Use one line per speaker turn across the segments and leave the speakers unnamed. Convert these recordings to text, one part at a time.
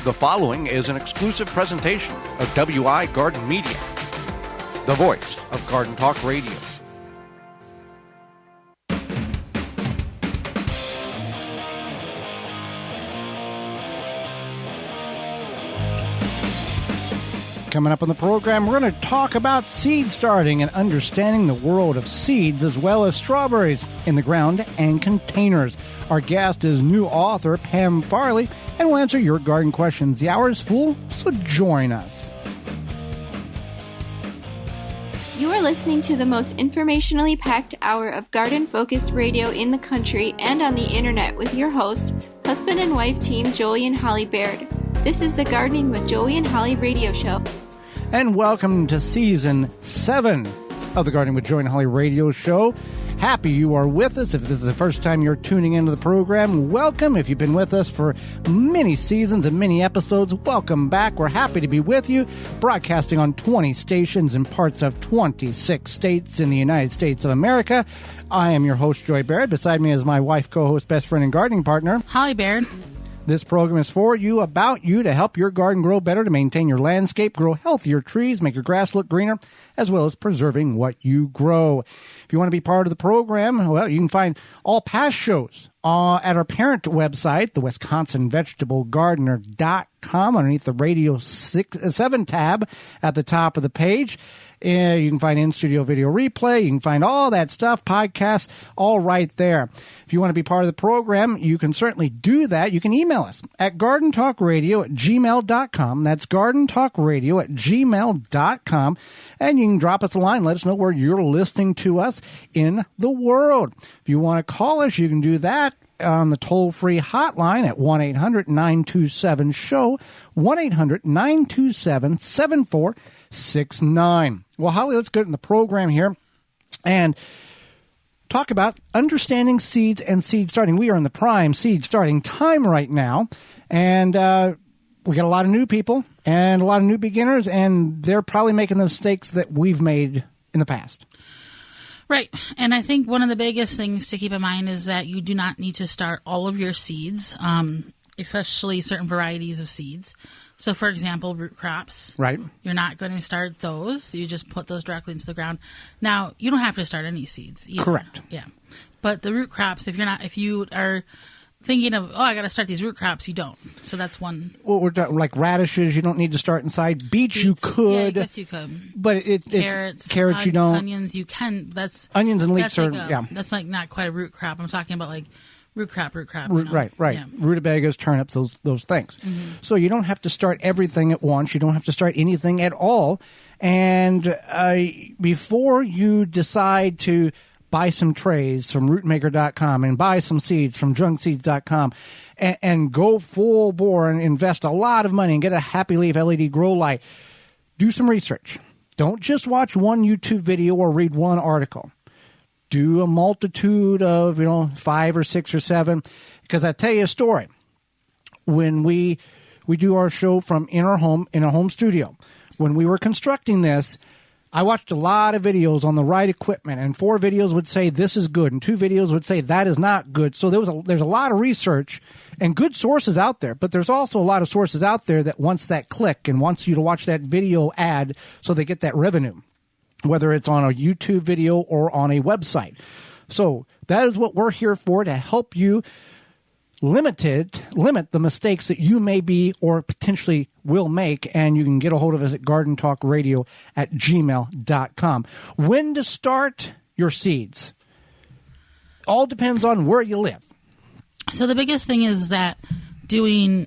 The following is an exclusive presentation of WI Garden Media, the voice of Garden Talk Radio.
Coming up on the program, we're going to talk about seed starting and understanding the world of seeds as well as strawberries in the ground and containers. Our guest is new author Pam Farley, and we'll answer your garden questions. The hour is full, so join us.
You are listening to the most informationally packed hour of garden-focused radio in the country and on the internet with your host, husband and wife team Joey and Holly Baird. This is the Gardening with Joey and Holly radio show.
And welcome to Season 7 of the Gardening with Joey and Holly radio show. Happy you are with us. If this is the first time you're tuning into the program, welcome. If you've been with us for many seasons and many episodes, welcome back. We're happy to be with you, broadcasting on 20 stations in parts of 26 states in the United States of America. I am your host, Joy Baird. Beside me is my wife, co-host, best friend, and gardening partner,
Holly Baird.
This program is for you, about you, to help your garden grow better, to maintain your landscape, grow healthier trees, make your grass look greener, as well as preserving what you grow. If you want to be part of the program, well, you can find all past shows at our parent website, the WisconsinVegetableGardener.com, underneath the Radio 7 tab at the top of the page. You can find in-studio video replay. You can find all that stuff, podcasts, all right there. If you want to be part of the program, you can certainly do that. You can email us at gardentalkradio@gmail.com. That's gardentalkradio@gmail.com. And you can drop us a line. Let us know where you're listening to us in the world. If you want to call us, you can do that on the toll-free hotline at 1-800-927-SHOW, 1-800-927-7469. Well, Holly, let's get in the program here and talk about understanding seeds and seed starting. We are in the prime seed starting time right now, and we got a lot of new people and a lot of new beginners, and they're probably making the mistakes that we've made in the past.
Right. And I think one of the biggest things to keep in mind is that you do not need to start all of your seeds, especially certain varieties of seeds. So, for example, root crops. Right. You're not going to start those. You just put those directly into the ground. Now, you don't have to start any seeds either. Correct. Yeah. But the root crops, if you are thinking of, I got to start these root crops, you don't. So that's one. Well, we're talking like radishes, you don't need to start inside. Beets, you could. Yeah, I guess you could. But it's carrots, you don't. Onions, you can. Onions and leeks are, that's like not quite a root crop. I'm talking about like root crop. Right. Yeah. Rutabagas, turnips, those things. Mm-hmm. So you don't have to start everything at once. You don't have to start anything at all. And before you decide to buy some trays from rootmaker.com and buy some seeds from junkseeds.com and go full bore and invest a lot of money and get a Happy Leaf LED grow light, do some research. Don't just watch one YouTube video or read one article. Do a multitude of, 5 or 6 or 7, because I tell you a story. When we do our show from in a home studio, when we were constructing this, I watched a lot of videos on the right equipment, and 4 videos would say this is good, and 2 videos would say that is not good. So there's a lot of research and good sources out there, but there's also a lot of sources out there that wants that click and wants you to watch that video ad so they get that revenue, whether it's on a YouTube video or on a website. So that is what we're here for, to help you limit the mistakes that you may be or potentially will make, and you can get a hold of us at gardentalkradio@gmail.com. When to start your seeds all depends on where you live. So the biggest thing is that doing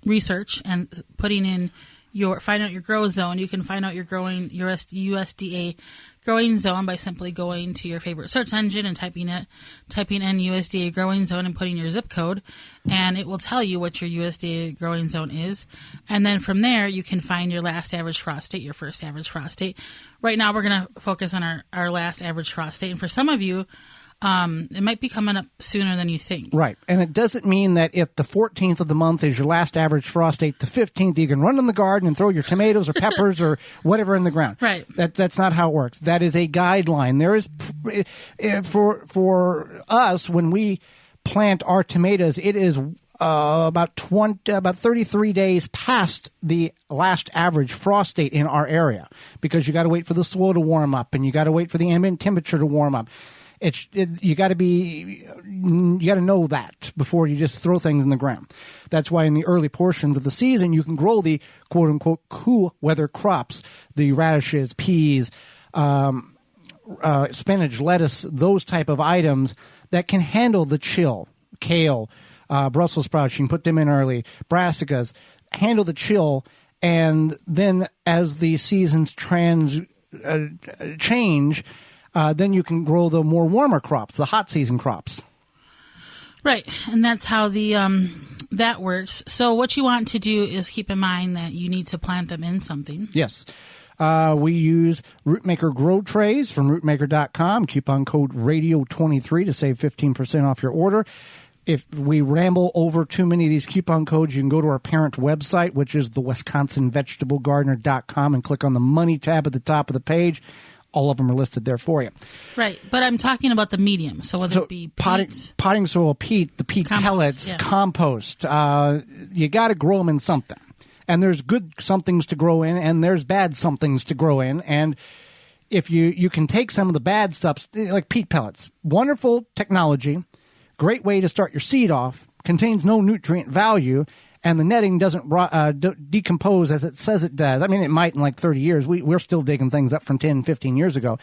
research and putting in find out your grow zone. You can find out your USDA growing zone by simply going to your favorite search engine and typing in USDA growing zone and putting your zip code, and it will tell you what your USDA growing zone is. And then from there, you can find your last average frost date, your first average frost date. Right now, we're going to focus on our last average frost date. And for some of you, it might be coming up sooner than you think. Right. And it doesn't mean that if the 14th of the month is your last average frost date, the 15th, you can run in the garden and throw your tomatoes or peppers or whatever in the ground. Right. That's not how it works. That is a guideline. There is, for us, when we plant our tomatoes, it is
about 33 days past the last average frost date in our area, because you got to wait for the soil to warm up and you got to wait for the ambient temperature to warm up. You got to know that before you just throw things in the ground. That's why in the early portions of the season you can grow the quote unquote cool weather crops, the radishes, peas, spinach, lettuce, those type of items that can handle the chill. Kale, Brussels sprouts, you can put them in early. Brassicas handle the chill, and then as the seasons change. Then you can grow the more warmer crops, the hot season crops.
Right, and that's how the that works. So what you want to do is keep in mind that you need to plant them in something.
Yes. We use Rootmaker grow trays from rootmaker.com, coupon code radio23 to save 15% off your order. If we ramble over too many of these coupon codes, you can go to our parent website, which is the WisconsinVegetableGardener.com, and click on the Money tab at the top of the page. All of them are listed there for you.
Right, but I'm talking about the medium. So whether it be
potting soil, peat, the peat
compost,
pellets, compost, you got to grow them in something. And there's good somethings to grow in, and there's bad somethings to grow in. And if you can take some of the bad stuff, like peat pellets, wonderful technology, great way to start your seed off, contains no nutrient value, and the netting doesn't decompose as it says it does. I mean, it might in like 30 years. We're still digging things up from 10, 15 years ago.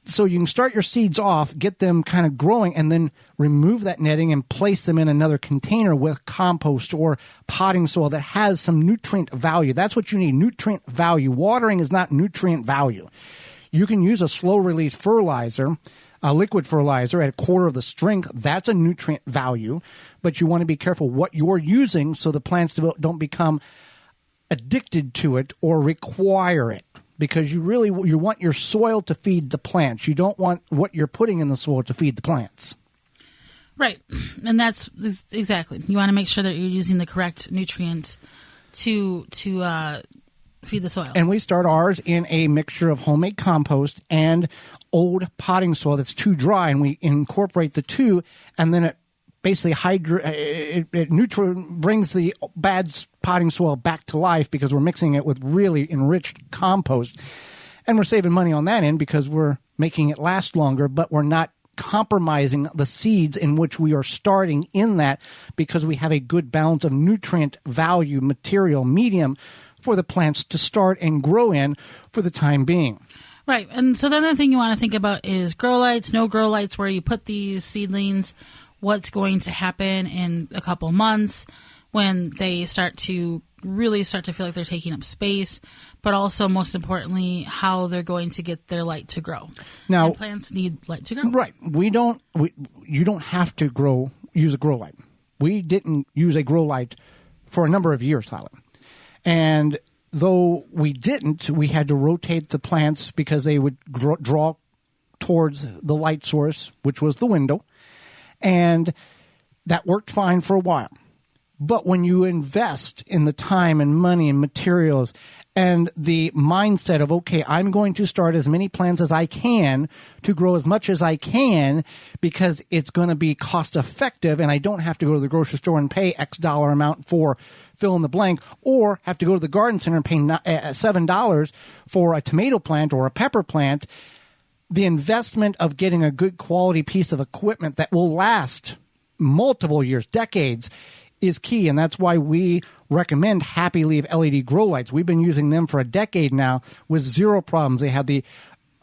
So you can start your seeds off, get them kind of growing, and then remove that netting and place them in another container with compost or potting soil that has some nutrient value. That's what you need, nutrient value. Watering is not nutrient value. You can use a slow-release fertilizer, a liquid fertilizer at a quarter of the strength. That's a nutrient value, but you want to be careful what you're using so the plants don't become addicted to it or require it, because you want your soil to feed the plants. You don't want what you're putting in the soil to feed the plants.
Right, and that's exactly. You want to make sure that you're using the correct nutrients to feed the soil.
And we start ours in a mixture of homemade compost and old potting soil that's too dry, and we incorporate the two, and then it basically brings the bad potting soil back to life, because we're mixing it with really enriched compost. And we're saving money on that end because we're making it last longer, but we're not compromising the seeds in which we are starting in that, because we have a good balance of nutrient value, material, medium for the plants to start and grow in for the time being.
Right. And so the other thing you want to think about is grow lights, no grow lights, where you put these seedlings, what's going to happen in a couple months when they start to feel like they're taking up space, but also most importantly, how they're going to get their light to grow. Now, and plants need light to grow.
Right. You don't have to use a grow light. We didn't use a grow light for a number of years, Holly. And though we didn't, we had to rotate the plants because they would draw towards the light source, which was the window. And that worked fine for a while. But when you invest in the time and money and materials and the mindset of, okay, I'm going to start as many plants as I can to grow as much as I can because it's going to be cost effective and I don't have to go to the grocery store and pay X dollar amount for fill in the blank, or have to go to the garden center and pay $7 for a tomato plant or a pepper plant. The investment of getting a good quality piece of equipment that will last multiple years, decades, is key. And that's why we recommend Happy Leaf LED grow lights. We've been using them for a decade now with zero problems. They have the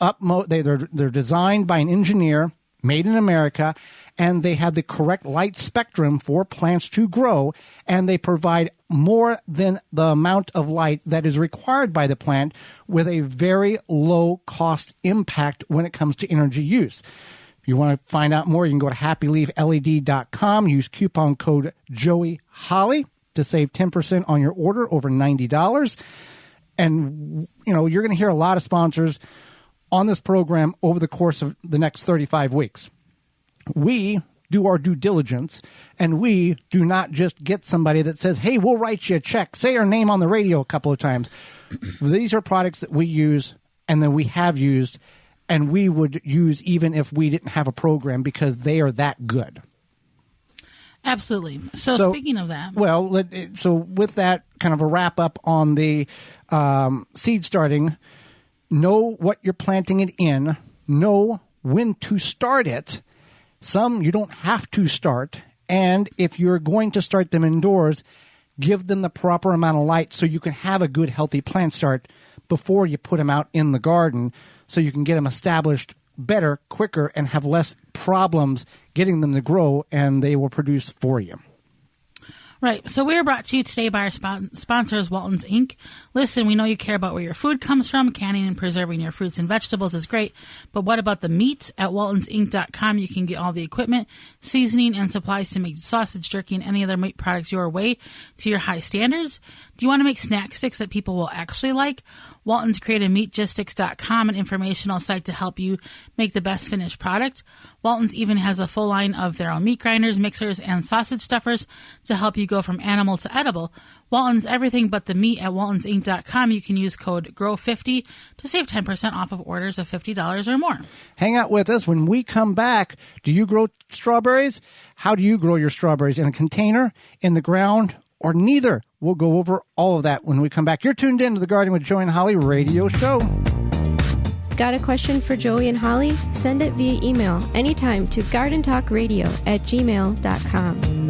utmost, they're designed by an engineer, made in America, and they have the correct light spectrum for plants to grow, and they provide more than the amount of light that is required by the plant with a very low cost impact when it comes to energy use. If you want to find out more, you can go to happyleafled.com, use coupon code JoeyHolly to save 10% on your order over $90. And, you're going to hear a lot of sponsors on this program over the course of the next 35 weeks. We do our due diligence, and we do not just get somebody that says, hey, we'll write you a check, say our name on the radio a couple of times. These are products that we use and that we have used, and we would use even if we didn't have a program, because they are that good.
Absolutely. So speaking of that.
Well, so with that kind of a wrap up on the seed starting, know what you're planting it in, know when to start it. Some you don't have to start. And if you're going to start them indoors, give them the proper amount of light so you can have a good, healthy plant start before you put them out in the garden so you can get them established better, quicker, and have less problems getting them to grow, and they will produce for you.
Right. So we are brought to you today by our sponsors, Walton's Inc. Listen, we know you care about where your food comes from. Canning and preserving your fruits and vegetables is great. But what about the meat? At waltonsinc.com, you can get all the equipment, seasoning, and supplies to make sausage, jerky, and any other meat products your way to your high standards. Do you want to make snack sticks that people will actually like? Walton's created meatgistics.com, an informational site to help you make the best finished product. Walton's even has a full line of their own meat grinders, mixers, and sausage stuffers to help you go from animal to edible. Walton's everything but the meat at waltonsinc.com. You can use code GROW50 to save 10% off of orders of $50 or more.
Hang out with us. When we come back, do you grow strawberries? How do you grow your strawberries? In a container, in the ground, or neither? We'll go over all of that when we come back. You're tuned in to the Garden with Joey and Holly radio show.
Got a question for Joey and Holly? Send it via email anytime to gardentalkradio@gmail.com.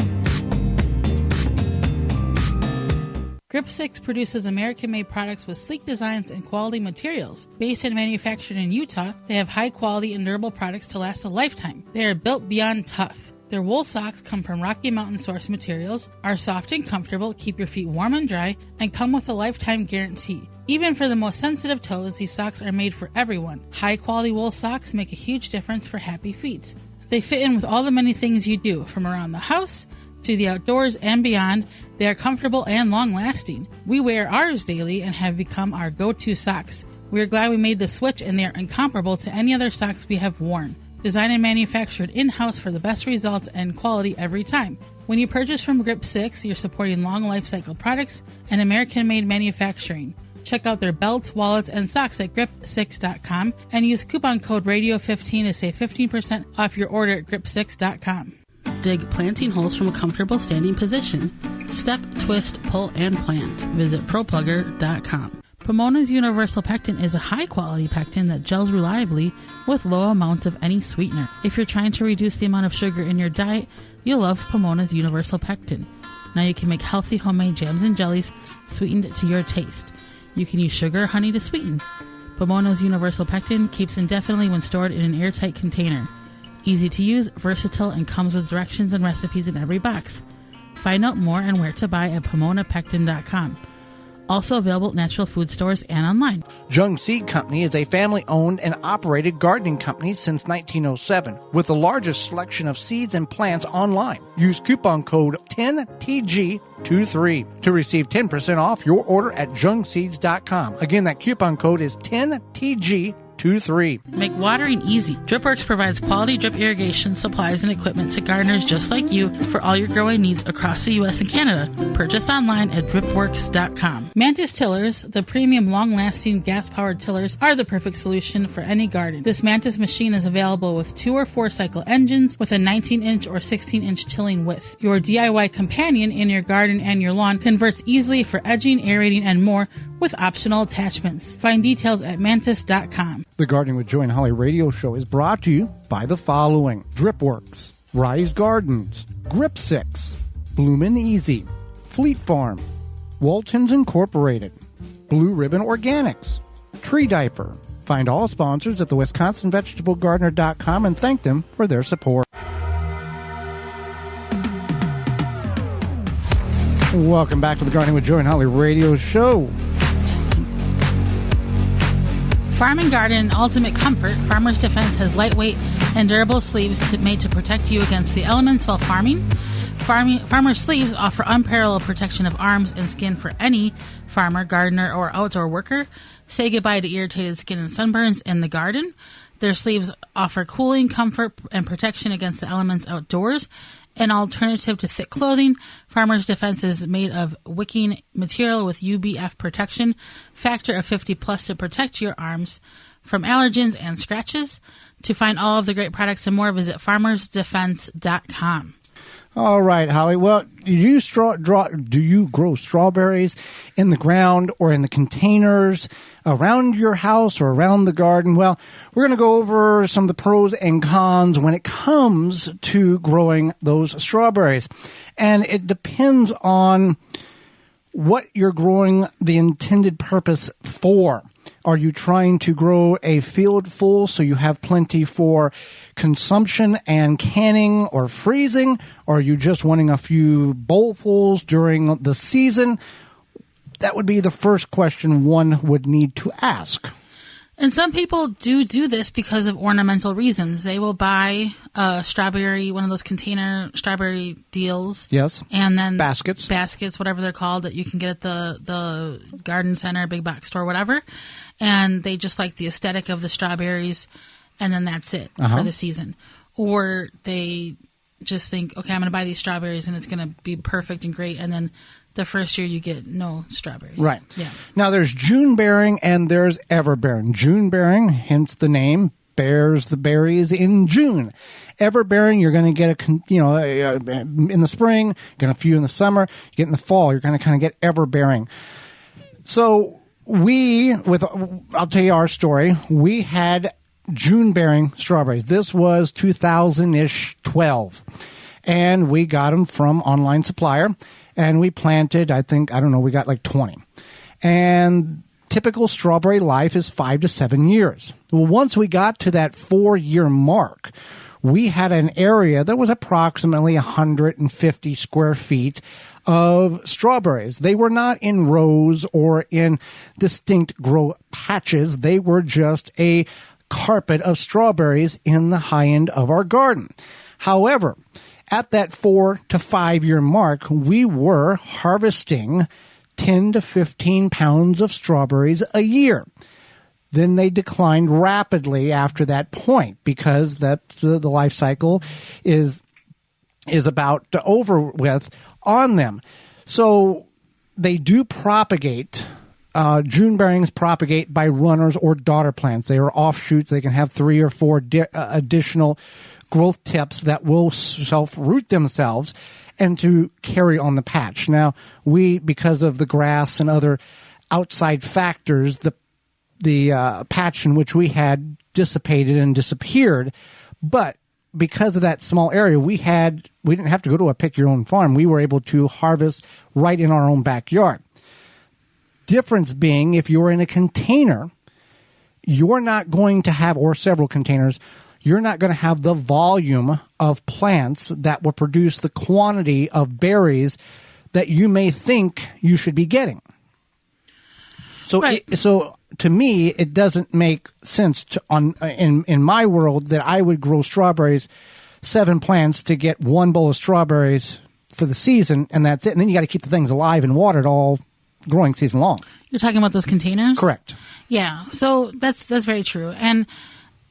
Grip 6 produces American-made products with sleek designs and quality materials. Based and manufactured in Utah, they have high-quality and durable products to last a lifetime. They are built beyond tough. Their wool socks come from Rocky Mountain source materials, are soft and comfortable, keep your feet warm and dry, and come with a lifetime guarantee. Even for the most sensitive toes, these socks are made for everyone. High-quality wool socks make a huge difference for happy feet. They fit in with all the many things you do, from around the house to the outdoors and beyond. They are comfortable and long-lasting. We wear ours daily and have become our go-to socks. We are glad we made the switch, and they are incomparable to any other socks we have worn. Designed and manufactured in-house for the best results and quality every time. When you purchase from Grip 6, you're supporting long life cycle products and American-made manufacturing. Check out their belts, wallets, and socks at grip6.com and use coupon code radio15 to save 15% off your order at grip6.com. Dig planting holes from a comfortable standing position. Step, twist, pull, and plant. Visit ProPlugger.com. Pomona's Universal Pectin is a high-quality pectin that gels reliably with low amounts of any sweetener. If you're trying to reduce the amount of sugar in your diet, you'll love Pomona's Universal Pectin. Now you can make healthy homemade jams and jellies sweetened to your taste. You can use sugar or honey to sweeten. Pomona's Universal Pectin keeps indefinitely when stored in an airtight container. Easy to use, versatile, and comes with directions and recipes in every box. Find out more and where to buy at PomonaPectin.com. Also available at natural food stores and online.
Jung Seed Company is a family-owned and operated gardening company since 1907 with the largest selection of seeds and plants online. Use coupon code 10TG23 to receive 10% off your order at jungseeds.com. Again, that coupon code is 10TG23.
Make watering easy. DripWorks provides quality drip irrigation supplies and equipment to gardeners just like you for all your growing needs across the U.S. and Canada. Purchase online at dripworks.com. Mantis tillers, the premium long-lasting gas-powered tillers, are the perfect solution for any garden. This Mantis machine is available with 2 or 4 cycle engines with a 19-inch or 16-inch tilling width. Your DIY companion in your garden and your lawn converts easily for edging, aerating, and more with optional attachments. Find details at mantis.com.
The Gardening with Joey and Holly radio show is brought to you by the following: DripWorks, Rise Gardens, Grip 6, Bloomin' Easy, Fleet Farm, Walton's Incorporated, Blue Ribbon Organics, Tree Diaper. Find all sponsors at the WisconsinVegetableGardener.com and thank them for their support. Welcome back to the Gardening with Joey and Holly radio show.
Farm and Garden Ultimate Comfort, Farmer's Defense has lightweight and durable sleeves made to protect you against the elements while farming. Farmer's sleeves offer unparalleled protection of arms and skin for any farmer, gardener, or outdoor worker. Say goodbye to irritated skin and sunburns in the garden. Their sleeves offer cooling, comfort, and protection against the elements outdoors. An alternative to thick clothing, Farmer's Defense is made of wicking material with UBF protection factor of 50 plus to protect your arms from allergens and scratches. To find all of the great products and more, visit farmersdefense.com.
All right, Holly. Well, do you grow strawberries in the ground or in the containers around your house or around the garden? Well, we're going to go over some of the pros and cons when it comes to growing those strawberries. And it depends on what you're growing the intended purpose for. Are you trying to grow a field full so you have plenty for consumption and canning or freezing? Or are you just wanting a few bowlfuls during the season? That would be the first question one would need to ask.
And some people do this because of ornamental reasons. They will buy a strawberry, one of those container strawberry deals.
Yes.
And then
baskets,
whatever they're called, that you can get at the garden center, big box store, whatever. And they just like the aesthetic of the strawberries, and then that's it for the season. Or they just think, okay, I'm going to buy these strawberries and it's going to be perfect and great. And then the first year you get no strawberries.
Right.
Yeah.
Now there's June bearing and there's everbearing. June bearing, hence the name, bears the berries in June. Everbearing, you're going to get in the spring, get a few in the summer, you get in the fall, you're going to kind of get everbearing. So I'll tell you our story. We had June bearing strawberries. This was 2000-ish 12. And we got them from online supplier. And we planted, we got like 20. And typical strawberry life is 5 to 7 years. Well, once we got to that 4-year mark, we had an area that was approximately 150 square feet of strawberries. They were not in rows or in distinct grow patches. They were just a carpet of strawberries in the high end of our garden. However, at that 4 to 5 year mark, we were harvesting 10 to 15 pounds of strawberries a year. Then they declined rapidly after that point because that's the life cycle is about over with on them. So they do propagate. June bearings propagate by runners or daughter plants. They are offshoots. They can have 3 or 4 additional growth tips that will self-root themselves and to carry on the patch. Now, because of the grass and other outside factors, the patch in which we had dissipated and disappeared. But because of that small area, we didn't have to go to a pick-your-own farm. We were able to harvest right in our own backyard. Difference being, if you're in a container, you're not going to have, or several containers, you're not going to have the volume of plants that will produce the quantity of berries that you may think you should be getting. So,
right.
So to me, it doesn't make sense in my world that I would grow strawberries, 7 plants to get 1 bowl of strawberries for the season, and that's it. And then you got to keep the things alive and watered all growing season long.
You're talking about those containers?
Correct.
Yeah. So that's very true. And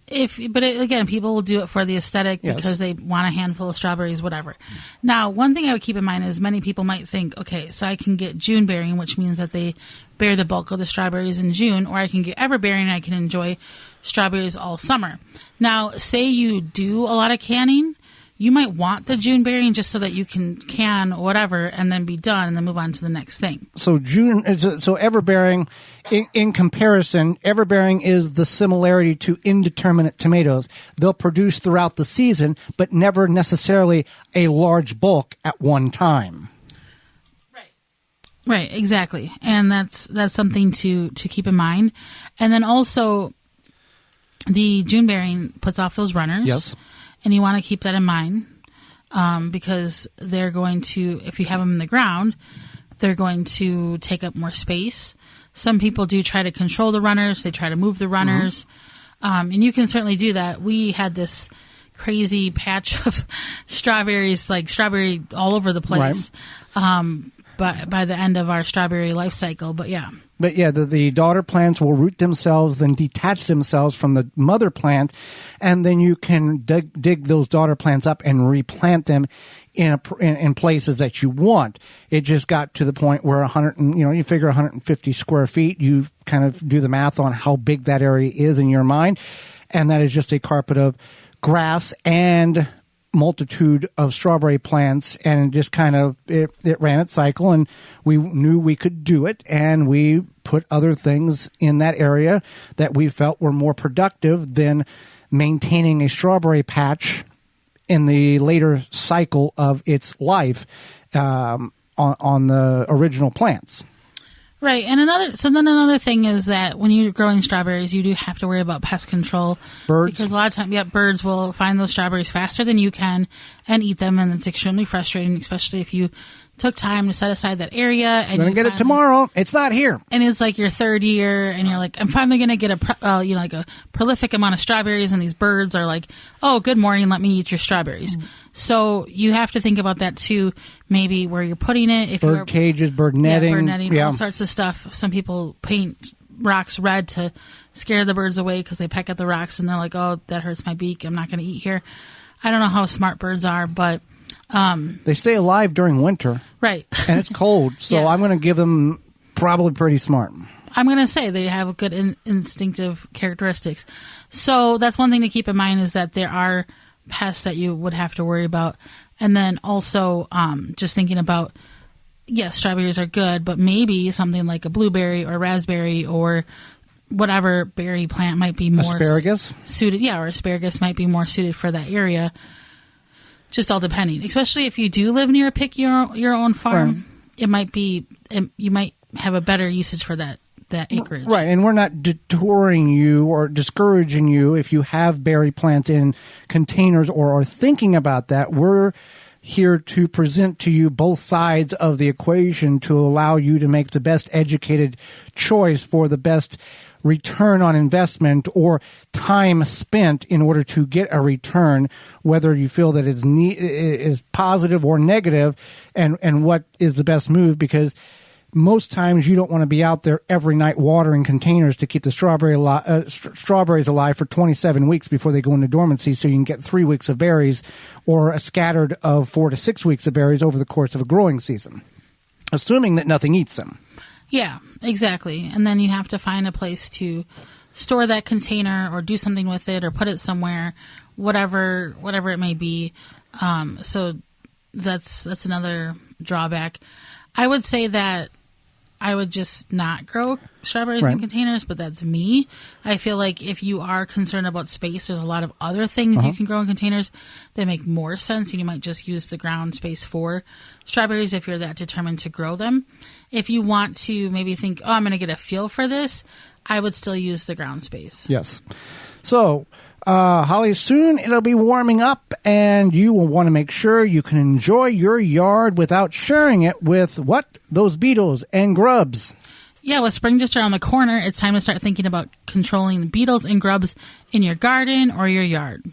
again, people will do it for the aesthetic because they want a handful of strawberries, whatever. Now, one thing I would keep in mind is many people might think, okay, so I can get June bearing, which means that they bear the bulk of the strawberries in June, or I can get everbearing and I can enjoy strawberries all summer. Now, say you do a lot of canning, you might want the June bearing just so that you can or whatever and then be done and then move on to the next thing. So
everbearing, in comparison, everbearing is the similarity to indeterminate tomatoes. They'll produce throughout the season, but never necessarily a large bulk at one time.
Right, exactly. And that's something to keep in mind. And then also the June bearing puts off those runners.
Yes.
And you want to keep that in mind because they're going to, if you have them in the ground, they're going to take up more space. Some people do try to control the runners. They try to move the runners. And you can certainly do that. We had this crazy patch of strawberries, like strawberry all over the place. Right. But by the end of our strawberry life cycle, But the daughter plants will root themselves, then detach themselves from the mother plant, and then you can dig those daughter plants up and replant them in places that you want. It just got to the point where you figure 150 square feet. You kind of do the math on how big that area is in your mind, and that is just a carpet of grass and
multitude of strawberry plants, and just kind of it ran its cycle, and we knew we could do it, and we put other things in that area that we felt were more productive than maintaining a strawberry patch in the later cycle of its life on the original plants.
Right, and another thing is that when you're growing strawberries, you do have to worry about pest control.
Birds.
Because a lot of times, birds will find those strawberries faster than you can and eat them, and it's extremely frustrating, especially if you took time to set aside that area. And
I'm going to get it tomorrow. It's not here.
And it's like your third year, and you're like, I'm finally going to get a prolific amount of strawberries, and these birds are like, oh, good morning, let me eat your strawberries. So you have to think about that too, maybe where you're putting it. If
bird cages, bird netting.
All sorts of stuff. Some people paint rocks red to scare the birds away because they peck at the rocks, and they're like, oh, that hurts my beak, I'm not going to eat here. I don't know how smart birds are, but
they stay alive during winter.
Right.
And it's cold, so
Yeah.
I'm going to give them probably pretty smart.
I'm going to say they have good instinctive characteristics. So that's one thing to keep in mind, is that there are pests that you would have to worry about. And then also just thinking about, yes, strawberries are good, but maybe something like a blueberry or raspberry or whatever berry plant might be more
asparagus
suited. Yeah, or asparagus might be more suited for that area. Just all depending, especially if you do live near your own farm, you might have a better usage for that acreage.
Right, and we're not detouring you or discouraging you if you have berry plants in containers or are thinking about that. We're here to present to you both sides of the equation to allow you to make the best educated choice for the best return on investment or time spent in order to get a return, whether you feel that it's is positive or negative, and what is the best move, because most times you don't want to be out there every night watering containers to keep the strawberries alive for 27 weeks before they go into dormancy, so you can get 3 weeks of berries or a scattered of 4 to 6 weeks of berries over the course of a growing season, assuming that nothing eats them.
Yeah, exactly. And then you have to find a place to store that container or do something with it or put it somewhere, whatever it may be. So that's another drawback. I would say that I would just not grow strawberries in containers, but that's me. I feel like if you are concerned about space, there's a lot of other things you can grow in containers that make more sense, and you might just use the ground space for strawberries if you're that determined to grow them. If you want to maybe think, oh, I'm going to get a feel for this, I would still use the ground space.
Yes. So, Holly, soon it'll be warming up, and you will want to make sure you can enjoy your yard without sharing it with those beetles and grubs.
Yeah, with spring just around the corner, it's time to start thinking about controlling beetles and grubs in your garden or your yard.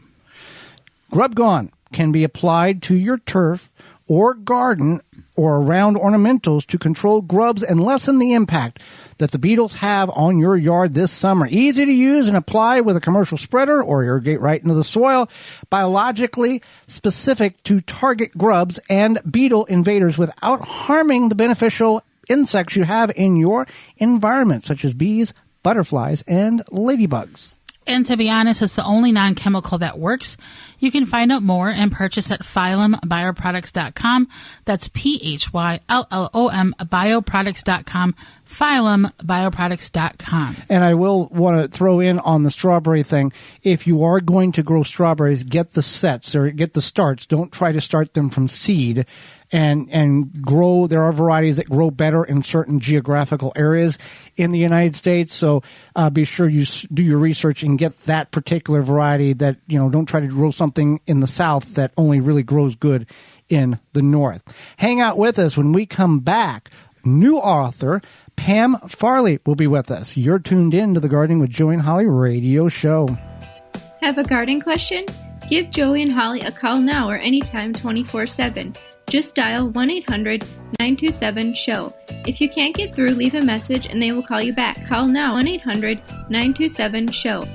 Grub Gone can be applied to your turf or garden or around ornamentals to control grubs and lessen the impact that the beetles have on your yard this summer. Easy to use and apply with a commercial spreader or irrigate right into the soil. Biologically specific to target grubs and beetle invaders without harming the beneficial insects you have in your environment, such as bees, butterflies, and ladybugs.
And to be honest, it's the only non-chemical that works. You can find out more and purchase at phyllumbioproducts.com. That's PHYLLOM bioproducts.com, phyllumbioproducts.com.
And I will want to throw in on the strawberry thing. If you are going to grow strawberries, get the sets or get the starts. Don't try to start them from seed. And grow. There are varieties that grow better in certain geographical areas in the United States. So be sure you do your research and get that particular variety. That, don't try to grow something in the South that only really grows good in the North. Hang out with us when we come back. New author Pam Farley will be with us. You're tuned in to the Gardening with Joey and Holly radio show.
Have a garden question? Give Joey and Holly a call now or anytime 24/7. Just dial 1-800-927-SHOW. If you can't get through, leave a message and they will call you back. Call now, 1-800-927-SHOW.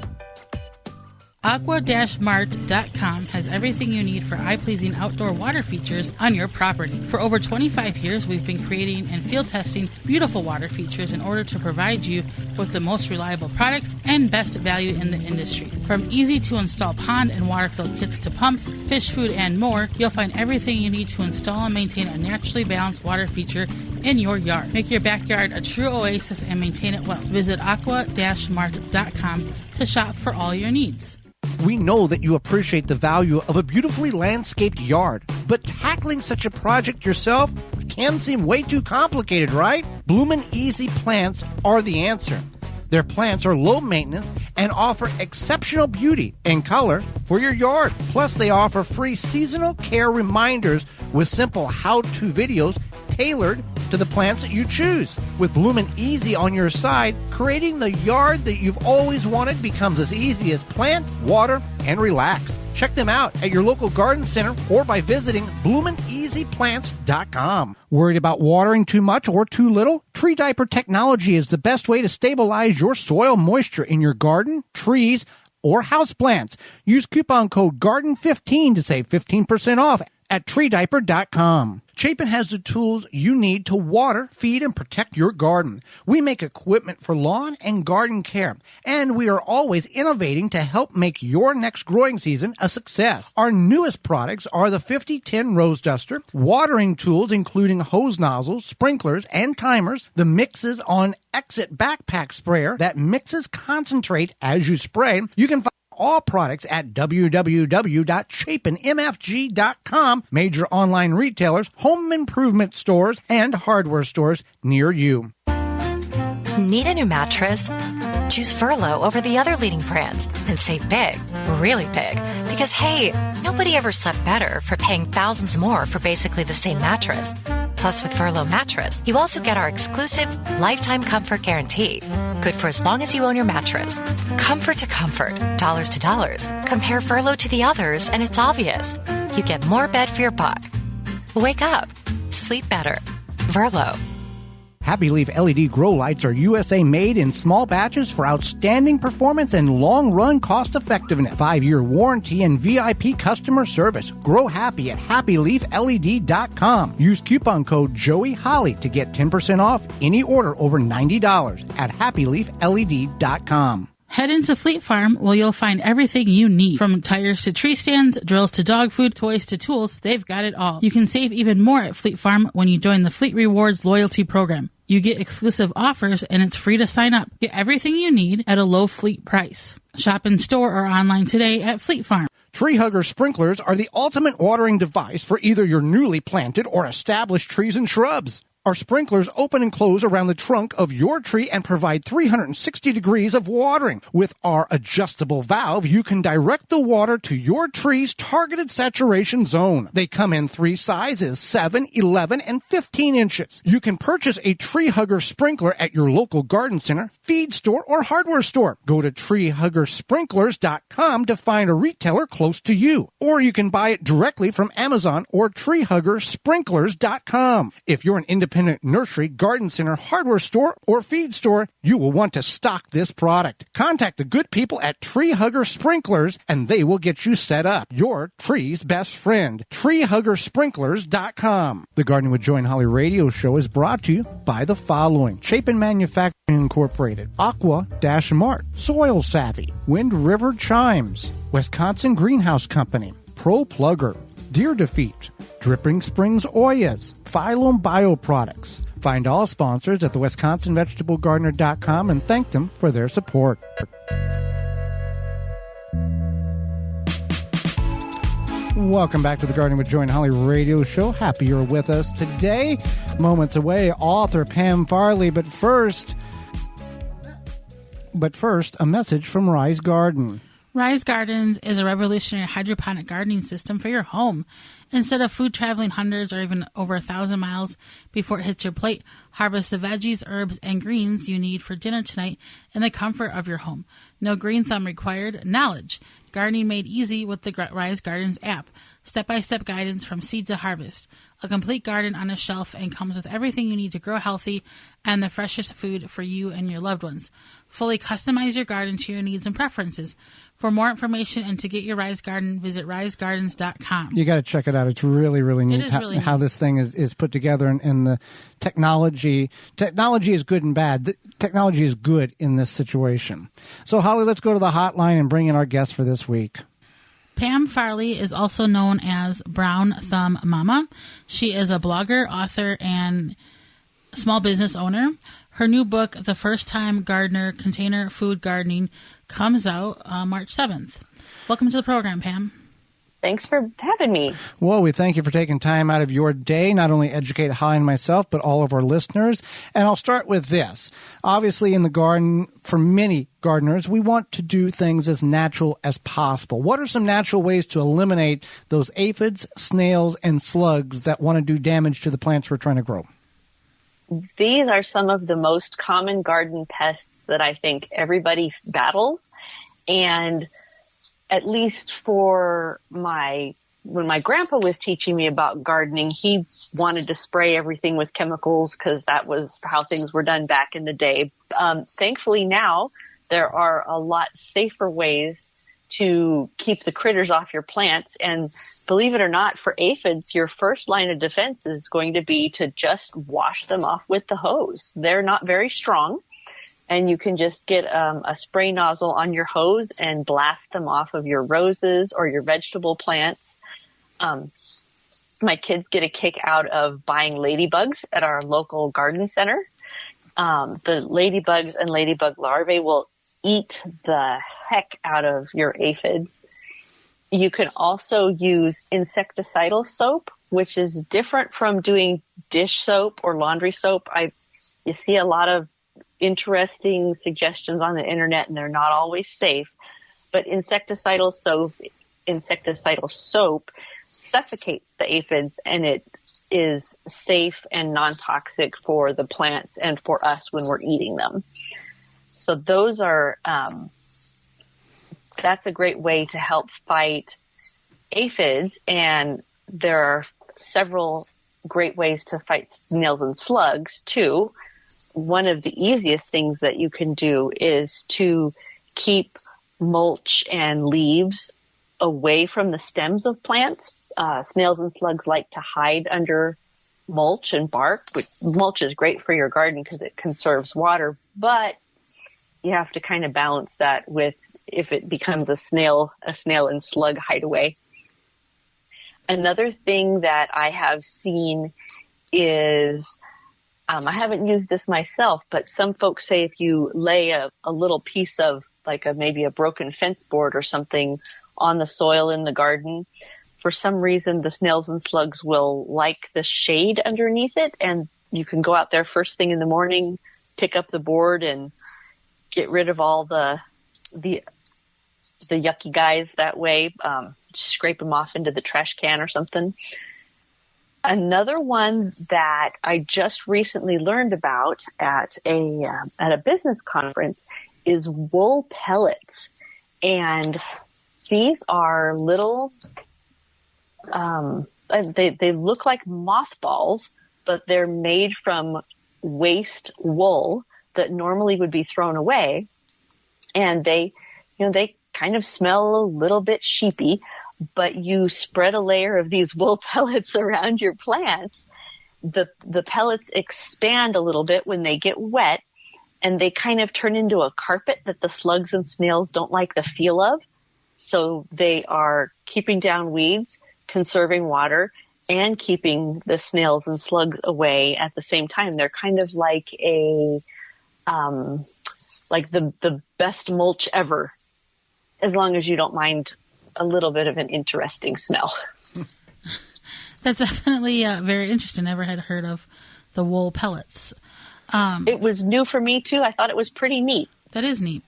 Aqua-Mart.com has everything you need for eye-pleasing outdoor water features on your property. For over 25 years, we've been creating and field testing beautiful water features in order to provide you with the most reliable products and best value in the industry. From easy-to-install pond and water-filled kits to pumps, fish food, and more, you'll find everything you need to install and maintain a naturally balanced water feature in your yard. Make your backyard a true oasis and maintain it well. Visit aqua-mart.com to shop for all your needs.
We know that you appreciate the value of a beautifully landscaped yard, but tackling such a project yourself can seem way too complicated, right? Bloomin' Easy plants are the answer. Their plants are low maintenance and offer exceptional beauty and color for your yard. Plus, they offer free seasonal care reminders with simple how-to videos tailored to the plants that you choose. With Bloomin' Easy on your side, creating the yard that you've always wanted becomes as easy as plant, water, and relax. Check them out at your local garden center or by visiting bloomineasyplants.com. Worried about watering too much or too little? Tree Diaper technology is the best way to stabilize your soil moisture in your garden, trees, or houseplants. Use coupon code GARDEN15 to save 15% off at treediaper.com. Chapin has the tools you need to water, feed, and protect your garden. We make equipment for lawn and garden care, and we are always innovating to help make your next growing season a success. Our newest products are the 5010 Rose Duster, watering tools including hose nozzles, sprinklers, and timers, the Mixes on Exit Backpack Sprayer that mixes concentrate as you spray. You can find all products at www.chapinmfg.com, major online retailers, home improvement stores, and hardware stores near you.
Need a new mattress? Choose Furlow over the other leading brands and save big, really big. Because, hey, nobody ever slept better for paying thousands more for basically the same mattress. Plus, with Furlow mattress, you also get our exclusive lifetime comfort guarantee. Good for as long as you own your mattress. Comfort to comfort, dollars to dollars. Compare Furlow to the others, and it's obvious. You get more bed for your buck. Wake up. Sleep better. Furlow.
Happy Leaf LED grow lights are USA made in small batches for outstanding performance and long-run cost-effectiveness. 5-year warranty and VIP customer service. Grow happy at happyleafled.com. Use coupon code JoeyHolly to get 10% off any order over $90 at happyleafled.com.
Head into Fleet Farm where you'll find everything you need. From tires to tree stands, drills to dog food, toys to tools, they've got it all. You can save even more at Fleet Farm when you join the Fleet Rewards loyalty program. You get exclusive offers and it's free to sign up. Get everything you need at a low fleet price. Shop in store or online today at Fleet Farm.
Tree Hugger sprinklers are the ultimate watering device for either your newly planted or established trees and shrubs. Our sprinklers open and close around the trunk of your tree and provide 360 degrees of watering. With our adjustable valve, you can direct the water to your tree's targeted saturation zone. They come in 3 sizes, 7, 11, and 15 inches. You can purchase a Tree Hugger sprinkler at your local garden center, feed store, or hardware store. Go to treehuggersprinklers.com to find a retailer close to you. Or you can buy it directly from Amazon or treehuggersprinklers.com. If you're an independent nursery, garden center, hardware store, or feed store, you will want to stock this product. Contact the good people at Tree Hugger Sprinklers and they will get you set up. Your tree's best friend. TreeHuggerSprinklers.com. The Gardening with Joy and Holly radio show is brought to you by the following: Chapin Manufacturing Incorporated, Aqua-Mart, Soil Savvy, Wind River Chimes, Wisconsin Greenhouse Company, Pro Plugger, Deer Defeat, Dripping Springs Oyas, Phylum Bioproducts. Find all sponsors at the WisconsinVegetableGardener.com and thank them for their support. Welcome back to the Gardening with Joy and Holly radio show. Happy you're with us today. Moments away, author Pam Farley. But first, a message from Rise Garden.
Rise Gardens is a revolutionary hydroponic gardening system for your home. Instead of food traveling hundreds or even over 1,000 miles before it hits your plate, harvest the veggies, herbs, and greens you need for dinner tonight in the comfort of your home. No green thumb required. Knowledge. Gardening made easy with the Rise Gardens app. step-by-step guidance from seed to harvest, a complete garden on a shelf, and comes with everything you need to grow healthy and the freshest food for you and your loved ones. Fully customize your garden to your needs and preferences. For more information and to get your Rise Garden, visit risegardens.com.
You got to check it out. It's really, really neat, how this thing is put together, and the technology. Technology is good and bad. The technology is good in this situation. So, Holly, let's go to the hotline and bring in our guest for this week.
Pam Farley is also known as Brown Thumb Mama. She is a blogger, author, and small business owner. Her new book, The First Time Gardener, Container Food Gardening, comes out March 7th. Welcome to the program, Pam.
Thanks for having me.
Well, we thank you for taking time out of your day, not only educate Holly and myself, but all of our listeners. And I'll start with this. Obviously, in the garden, for many gardeners, we want to do things as natural as possible. What are some natural ways to eliminate those aphids, snails, and slugs that want to do damage to the plants we're trying to grow?
These are some of the most common garden pests that I think everybody battles. And at least for when my grandpa was teaching me about gardening, he wanted to spray everything with chemicals because that was how things were done back in the day. Thankfully now there are a lot safer ways to keep the critters off your plants. And believe it or not, for aphids, your first line of defense is going to be to just wash them off with the hose. They're not very strong. And you can just get a spray nozzle on your hose and blast them off of your roses or your vegetable plants. My kids get a kick out of buying ladybugs at our local garden center. The ladybugs and ladybug larvae will eat the heck out of your aphids. You can also use insecticidal soap, which is different from doing dish soap or laundry soap. You see a lot of interesting suggestions on the internet, and they're not always safe. But insecticidal soap suffocates the aphids, and it is safe and non-toxic for the plants and for us when we're eating them. So those are, that's a great way to help fight aphids. And there are several great ways to fight snails and slugs too. One of the easiest things that you can do is to keep mulch and leaves away from the stems of plants. Snails and slugs like to hide under mulch and bark, which mulch is great for your garden because it conserves water, but you have to kind of balance that with if it becomes a snail and slug hideaway. Another thing that I have seen is, I haven't used this myself, but some folks say if you lay a little piece of maybe a broken fence board or something on the soil in the garden, for some reason the snails and slugs will like the shade underneath it, and you can go out there first thing in the morning, pick up the board and get rid of all the yucky guys that way. Scrape them off into the trash can or something. Another one that I just recently learned about at a business conference is wool pellets. And these are little, they look like mothballs, but they're made from waste wool that normally would be thrown away. And they kind of smell a little bit sheepy, but you spread a layer of these wool pellets around your plants. The pellets expand a little bit when they get wet, and they kind of turn into a carpet that the slugs and snails don't like the feel of. So they are keeping down weeds, conserving water, and keeping the snails and slugs away at the same time. They're kind of like the best mulch ever, as long as you don't mind a little bit of an interesting smell.
That's definitely very interesting. Never had heard of the wool pellets.
It was new for me too. I thought it was pretty neat.
That is neat.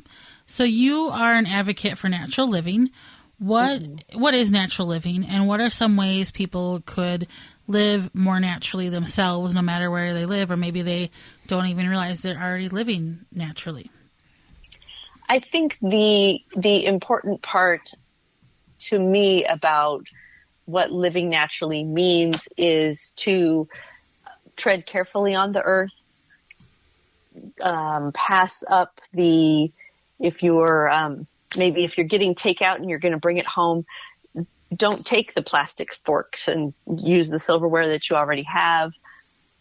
So you are an advocate for natural living. What is natural living, and what are some ways people could live more naturally themselves, no matter where they live, or maybe they don't even realize they're already living naturally?
I think the important part to me about what living naturally means is to tread carefully on the earth, pass up if you're getting takeout and you're going to bring it home, don't take the plastic forks and use the silverware that you already have.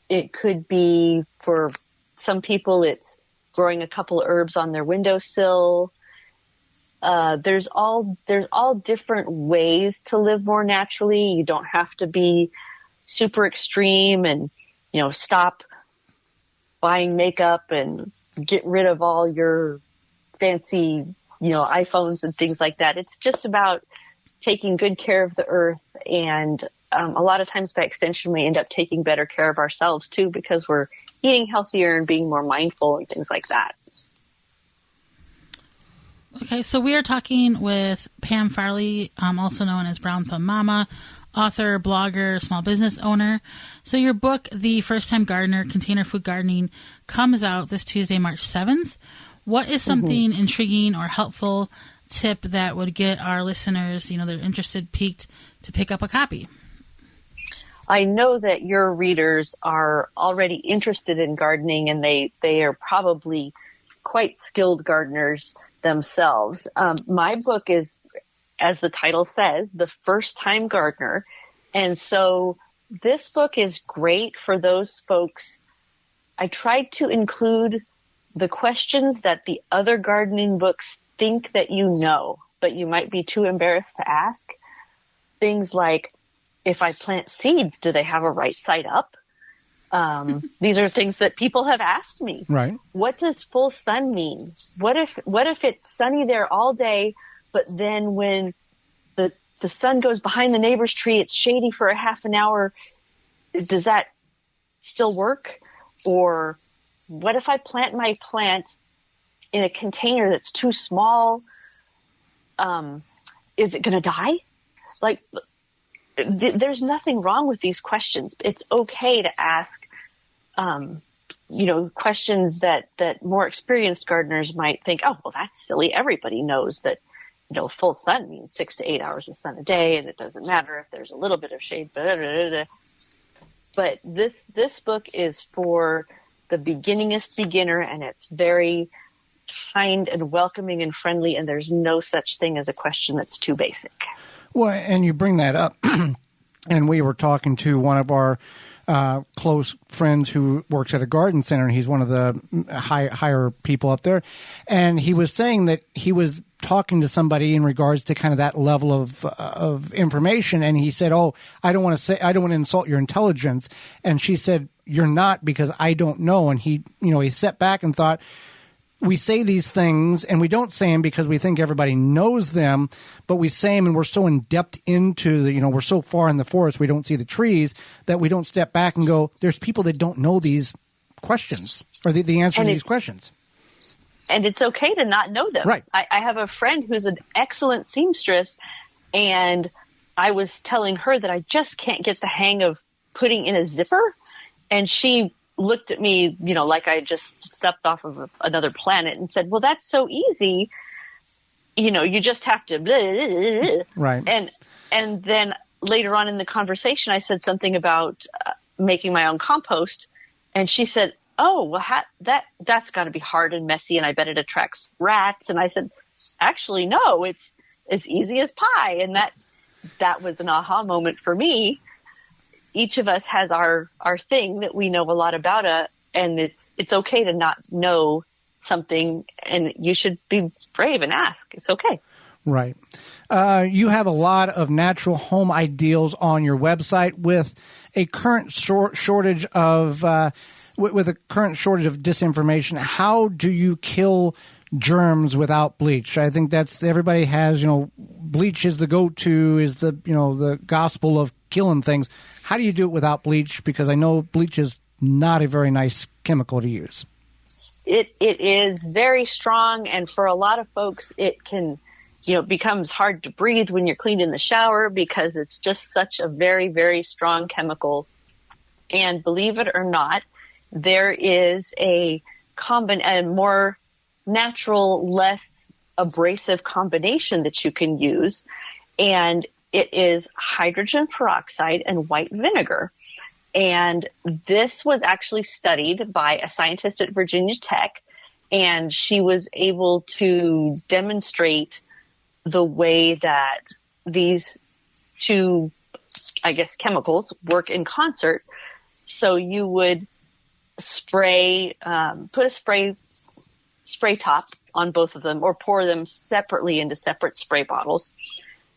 It could be, for some people, it's growing a couple of herbs on their windowsill. There's all different ways to live more naturally. You don't have to be super extreme and, stop buying makeup and get rid of all your fancy, iPhones and things like that. It's just about taking good care of the earth. And a lot of times by extension, we end up taking better care of ourselves too, because we're eating healthier and being more mindful and things like that.
Okay, so we are talking with Pam Farley, also known as Brown Thumb Mama, author, blogger, small business owner. So your book, The First Time Gardener, Container Food Gardening, comes out this Tuesday, March 7th. What is something intriguing or helpful tip that would get our listeners, they're interested, piqued, to pick up a copy?
I know that your readers are already interested in gardening, and they are probably quite skilled gardeners themselves. My book is, as the title says, The First Time Gardener. And so this book is great for those folks. I tried to include the questions that the other gardening books think that but you might be too embarrassed to ask. Things like, if I plant seeds, do they have a right side up? These are things that people have asked me.
Right.
What does full sun mean? What if it's sunny there all day, but then when the sun goes behind the neighbor's tree, it's shady for a half an hour? Does that still work? Or what if I plant my plant in a container that's too small? Is it going to die? There's nothing wrong with these questions. It's okay to ask, questions that more experienced gardeners might think, oh, well, that's silly. Everybody knows that, full sun means 6 to 8 hours of sun a day, and it doesn't matter if there's a little bit of shade. Blah, blah, blah. But this book is for the beginningest beginner, and it's very kind and welcoming and friendly, and there's no such thing as a question that's too basic.
Well, and you bring that up, and we were talking to one of our close friends who works at a garden center, and he's one of the higher people up there, and he was saying that he was talking to somebody in regards to kind of that level of information, and he said, "Oh, I don't want to insult your intelligence," and she said, "You're not, because I don't know," and he sat back and thought, we say these things, and we don't say them because we think everybody knows them, but we say them and we're so in depth into we're so far in the forest, we don't see the trees, that we don't step back and go, there's people that don't know these questions or the answers to these questions.
And it's okay to not know them.
Right.
I have a friend who's an excellent seamstress, and I was telling her that I just can't get the hang of putting in a zipper, and she looked at me, like I just stepped off of another planet, and said, well, that's so easy. You just have to blah, blah, blah, blah.
Right.
And then later on in the conversation, I said something about making my own compost, and she said, oh, well, that's got to be hard and messy, and I bet it attracts rats. And I said, actually, no, it's as easy as pie. And that was an aha moment for me. Each of us has our thing that we know a lot about, and it's okay to not know something, and you should be brave and ask. It's okay.
Right. You have a lot of natural home ideals on your website with a current shortage of disinformation. How do you kill germs without bleach? I think that's everybody has. Bleach is the go-to, is the gospel of killing things. How do you do it without bleach? Because I know bleach is not a very nice chemical to use.
It is very strong, and for a lot of folks, it can, becomes hard to breathe when you're cleaning the shower because it's just such a very, very strong chemical. And believe it or not, there is a more natural, less abrasive combination that you can use. And it is hydrogen peroxide and white vinegar. And this was actually studied by a scientist at Virginia Tech, and she was able to demonstrate the way that these two, I guess, chemicals work in concert. So you would put a spray top on both of them, or pour them separately into separate spray bottles.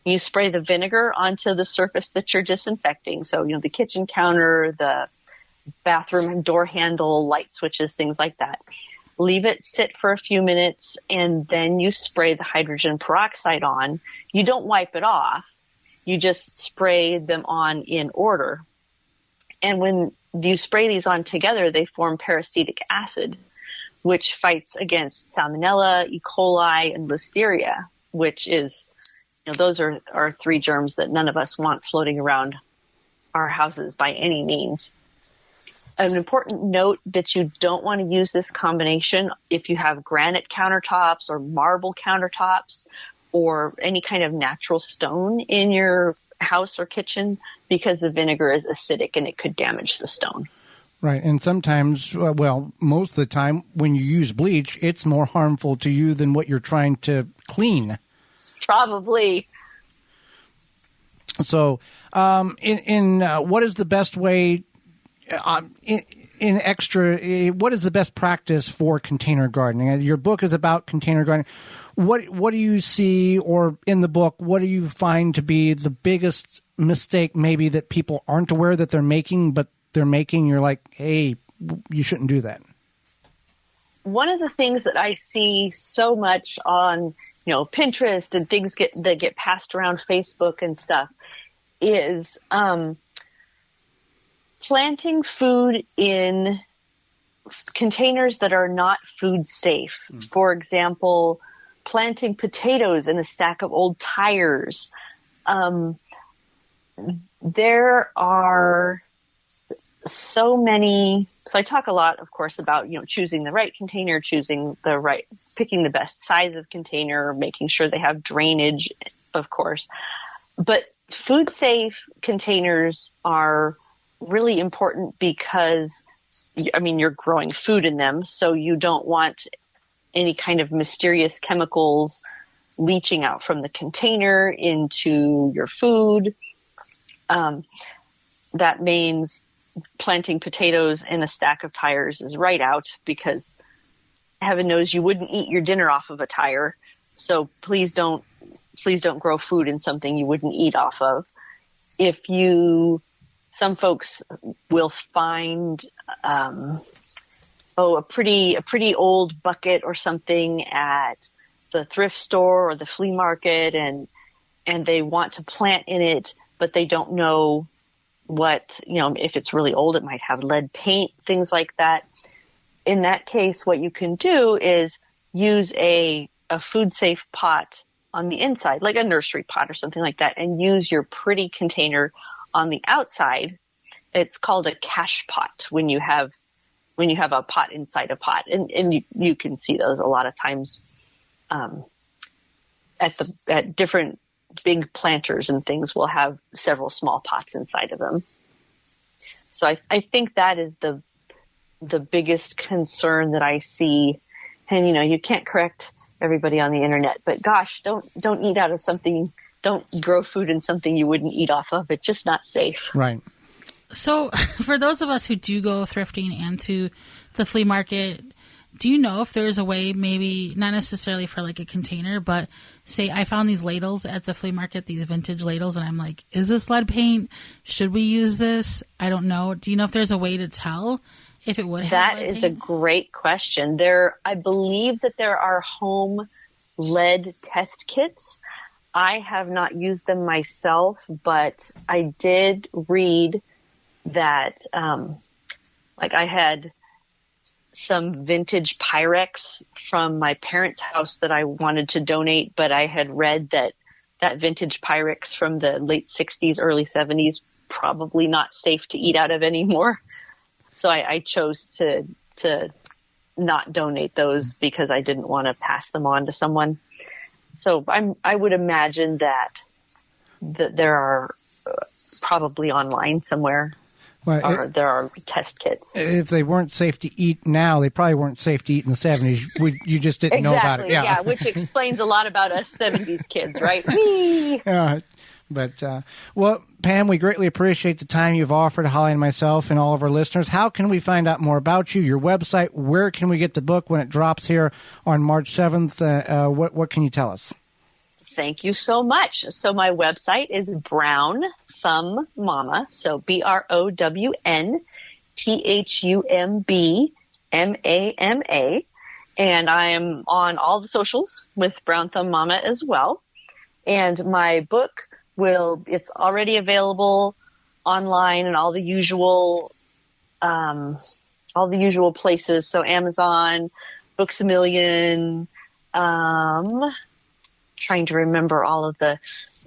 You spray the vinegar onto the surface that you're disinfecting. So, the kitchen counter, the bathroom door handle, light switches, things like that. Leave it sit for a few minutes, and then you spray the hydrogen peroxide on. You don't wipe it off. You just spray them on in order. And when you spray these on together, they form peracetic acid, which fights against Salmonella, E. coli, and Listeria, which is, those are 3 germs that none of us want floating around our houses by any means. An important note that you don't want to use this combination if you have granite countertops or marble countertops or any kind of natural stone in your house or kitchen, because the vinegar is acidic and it could damage the stone.
Right. And sometimes, most of the time when you use bleach, it's more harmful to you than what you're trying to clean.
Probably.
So, what is the best way, what is the best practice for container gardening? Your book is about container gardening. What do you see, or in the book, what do you find to be the biggest mistake maybe that people aren't aware that they're making, but they're making? You're like, hey, you shouldn't do that.
One of the things that I see so much on, Pinterest and things that get passed around Facebook and stuff is planting food in containers that are not food safe. For example, planting potatoes in a stack of old tires. There are so many. So I talk a lot, of course, about, choosing the right container, picking the best size of container, making sure they have drainage, of course. But food safe containers are really important because, you're growing food in them, so you don't want any kind of mysterious chemicals leaching out from the container into your food. That means planting potatoes in a stack of tires is right out, because heaven knows you wouldn't eat your dinner off of a tire. So please don't grow food in something you wouldn't eat off of. Some folks will find, a pretty old bucket or something at the thrift store or the flea market, and they want to plant in it, but they don't know what, if it's really old, it might have lead paint, things like that. In that case, what you can do is use a food safe pot on the inside, like a nursery pot or something like that, and use your pretty container on the outside. It's called a cache pot when you have a pot inside a pot, and you can see those a lot of times at different big planters and things will have several small pots inside of them. So I think that is the biggest concern that I see. And, you can't correct everybody on the internet, but gosh, don't eat out of something. Don't grow food in something you wouldn't eat off of. It's just not safe.
Right.
So for those of us who do go thrifting and to the flea market, do you know if there's a way, maybe not necessarily for like a container, but say I found these ladles at the flea market, these vintage ladles, and I'm like, is this lead paint? Should we use this? I don't know. Do you know if there's a way to tell if it would have
That
lead
is
paint?
a great question. I believe that there are home lead test kits. I have not used them myself, but I did read that, I had some vintage Pyrex from my parents' house that I wanted to donate, but I had read that vintage Pyrex from the late 60s, early 70s, probably not safe to eat out of anymore. So I chose to not donate those because I didn't want to pass them on to someone. So I would imagine that there are probably online somewhere. Or there are test kits.
If they weren't safe to eat now, they probably weren't safe to eat in the 70s. You just didn't know about it.
Yeah, which explains a lot about us 70s kids, right? Whee!
Well, Pam, we greatly appreciate the time you've offered Holly and myself and all of our listeners. How can we find out more about you, your website? Where can we get the book when it drops here on March 7th? What can you tell us?
Thank you so much. So my website is Brown Thumb Mama, so BrownThumbMama, and I am on all the socials with Brown Thumb Mama as well. And my book it's already available online and all the usual places. So Amazon, Books A Million, trying to remember all of the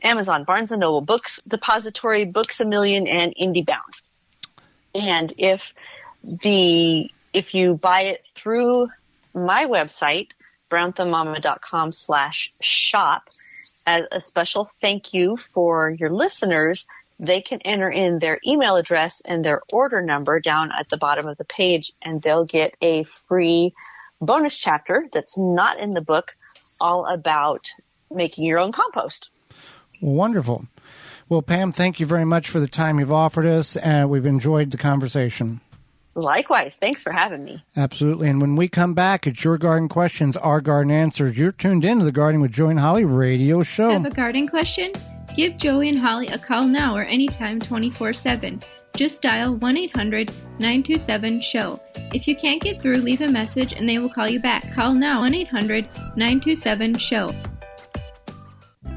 Amazon, Barnes & Noble, Books Depository, Books A Million, and IndieBound. And if you buy it through my website, brownthumbmama.com/shop, as a special thank you for your listeners, they can enter in their email address and their order number down at the bottom of the page, and they'll get a free bonus chapter that's not in the book, all about making your own compost.
Wonderful. Well, Pam, thank you very much for the time you've offered us. We've enjoyed the conversation.
Likewise. Thanks for having me.
Absolutely. And when we come back, it's Your Garden Questions, Our Garden Answers. You're tuned in to the Gardening with Joey and Holly radio show.
Have a garden question? Give Joey and Holly a call now or anytime 24/7. Just dial 1-800-927-SHOW. If you can't get through, leave a message and they will call you back. Call now, 1-800-927-SHOW.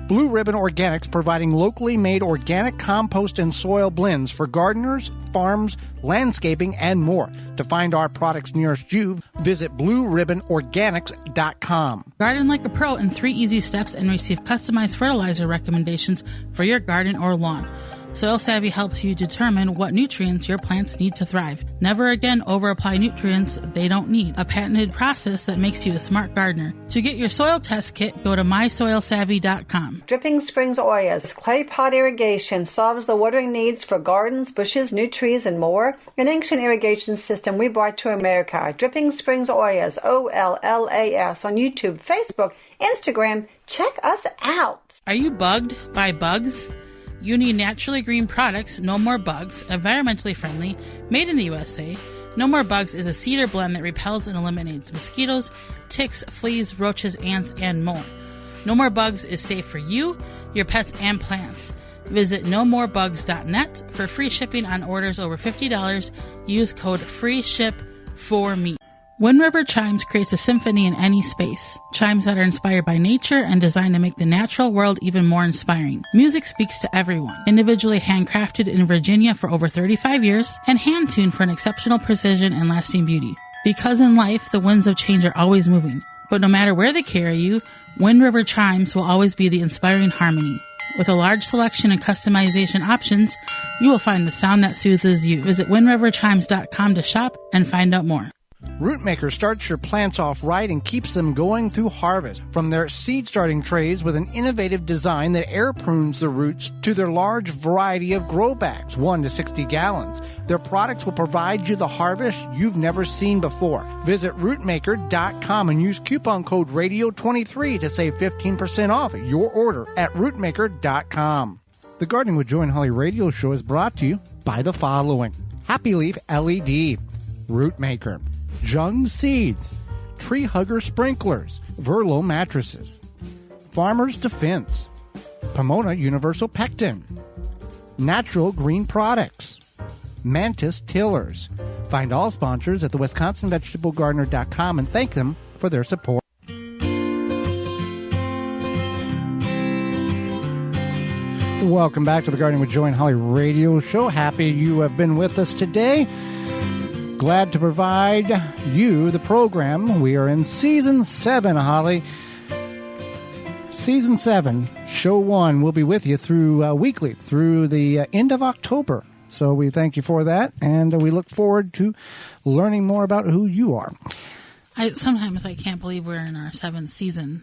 Blue Ribbon Organics, providing locally made organic compost and soil blends for gardeners, farms, landscaping, and more. To find our products nearest you, visit blueribbonorganics.com.
Garden like a pro in 3 easy steps and receive customized fertilizer recommendations for your garden or lawn. Soil Savvy helps you determine what nutrients your plants need to thrive. Never again over-apply nutrients they don't need. A patented process that makes you a smart gardener. To get your soil test kit, go to mysoilsavvy.com.
Dripping Springs Oyas clay pot irrigation solves the watering needs for gardens, bushes, new trees, and more. An ancient irrigation system we brought to America. Dripping Springs Oyas, OLLAS, on YouTube, Facebook, Instagram. Check us out.
Are you bugged by bugs? You need naturally green products, No More Bugs, environmentally friendly, made in the USA. No More Bugs is a cedar blend that repels and eliminates mosquitoes, ticks, fleas, roaches, ants, and more. No More Bugs is safe for you, your pets, and plants. Visit nomorebugs.net for free shipping on orders over $50. Use code FREESHIP4ME. Wind River Chimes creates a symphony in any space. Chimes that are inspired by nature and designed to make the natural world even more inspiring. Music speaks to everyone. Individually handcrafted in Virginia for over 35 years and hand-tuned for an exceptional precision and lasting beauty. Because in life, the winds of change are always moving. But no matter where they carry you, Wind River Chimes will always be the inspiring harmony. With a large selection and customization options, you will find the sound that soothes you. Visit windriverchimes.com to shop and find out more.
Rootmaker starts your plants off right and keeps them going through harvest. From their seed starting trays with an innovative design that air prunes the roots to their large variety of grow bags, 1 to 60 gallons. Their products will provide you the harvest you've never seen before. Visit rootmaker.com and use coupon code RADIO23 to save 15% off your order at rootmaker.com. The Gardening with Joey and Holly radio show is brought to you by the following: Happy Leaf LED, Rootmaker, Jung Seeds, Tree Hugger Sprinklers, Verlo Mattresses, Farmer's Defense, Pomona Universal Pectin, Natural Green Products, Mantis Tillers. Find all sponsors at the WisconsinVegetableGardener.com and thank them for their support. Welcome back to the Gardening with Joey and Holly radio show. Happy you have been with us today. Glad to provide you the program. We are in Season 7, Holly. Season 7, Show 1, will be with you through weekly through the end of October. So we thank you for that, and we look forward to learning more about who you are.
Sometimes I can't believe we're in our 7th season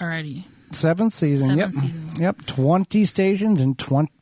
already.
Seventh season.
Seventh season.
Yep. 20 stations in